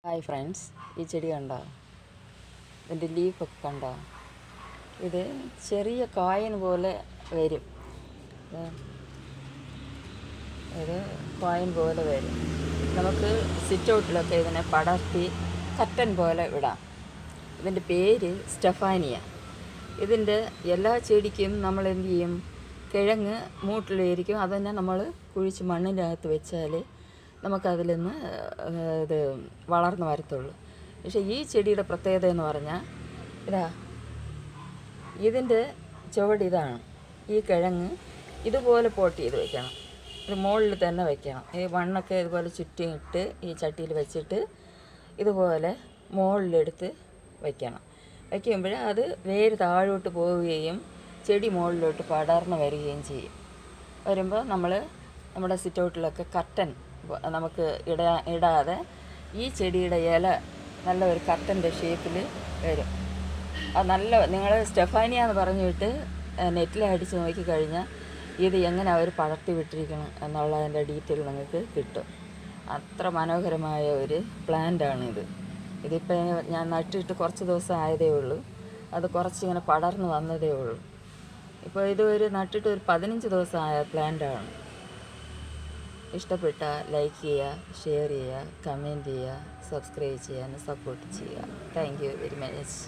Hi friends, ഈ ചെടി കണ്ടോ? ഇതിൻ്റെ ലീഫൊക്കെ കണ്ടോ? ഇത് ചെറിയ കായൻ പോലെ വരും. ഇത് കായൻ പോലെ വരും. നമുക്ക് സിറ്റ് ഔട്ടിലൊക്കെ ഇതിനെ പടർത്തി കട്ടൻ പോലെ ഇടാം. ഇതിൻ്റെ പേര് സ്റ്റെഫാനിയ. ഇതിൻ്റെ എല്ലാ ചെടിക്കും നമ്മൾ എന്ത് ചെയ്യും? കിഴങ്ങ് മൂട്ടിലായിരിക്കും. അതന്നെ നമ്മൾ കുഴിച്ച് മണ്ണിൻ്റെ അകത്ത് വെച്ചാൽ നമുക്കതിൽ നിന്ന് ഇത് വളർന്നു വരത്തുള്ളൂ. പക്ഷേ ഈ ചെടിയുടെ പ്രത്യേകത എന്ന് പറഞ്ഞാൽ ഇതിൻ്റെ ചുവടിതാണ്. ഈ കിഴങ്ങ് ഇതുപോലെ പോട്ട് ചെയ്ത് വെക്കണം. ഇത് മുകളിൽ തന്നെ വെക്കണം. ഈ മണ്ണൊക്കെ ഇതുപോലെ ചുറ്റിയിട്ട് ഈ ചട്ടിയിൽ വെച്ചിട്ട് ഇതുപോലെ മുകളിലെടുത്ത് വയ്ക്കണം. വയ്ക്കുമ്പോൾ അത് വേര് താഴോട്ട് പോവുകയും ചെടി മുകളിലോട്ട് പടർന്ന് വരികയും ചെയ്യും. വരുമ്പോൾ നമ്മുടെ സിറ്റ് ഔട്ടിലൊക്കെ കർട്ടൻ നമുക്ക് ഇടാതെ ഈ ചെടിയുടെ ഇല നല്ല ഒരു കർട്ടൻ്റെ ഷേപ്പിൽ വരും. അത് നിങ്ങൾ സ്റ്റെഫാനിയ എന്ന് പറഞ്ഞിട്ട് നെറ്റിൽ അടിച്ച് നോക്കിക്കഴിഞ്ഞാൽ ഇത് എങ്ങനെ അവർ പടർത്തി വിട്ടിരിക്കണം എന്നുള്ളതിൻ്റെ ഡീറ്റെയിൽ നിങ്ങൾക്ക് കിട്ടും. അത്ര മനോഹരമായ ഒരു പ്ലാന്റാണിത്. ഇതിപ്പോൾ ഞാൻ നട്ടിട്ട് കുറച്ച് ദിവസം ആയതേ ഉള്ളൂ. അത് കുറച്ചിങ്ങനെ പടർന്ന് വന്നതേ ഉള്ളൂ. ഇപ്പോൾ ഇത് നട്ടിട്ട് ഒരു 15 ദിവസം ആയ പ്ലാന്റാണ്. ഇഷ്ടപ്പെട്ടാൽ ലൈക്ക് ചെയ്യുക, ഷെയർ ചെയ്യുക, കമൻറ്റ് ചെയ്യുക, സബ്സ്ക്രൈബ് ചെയ്യാൻ സപ്പോർട്ട് ചെയ്യുക. Thank you very much.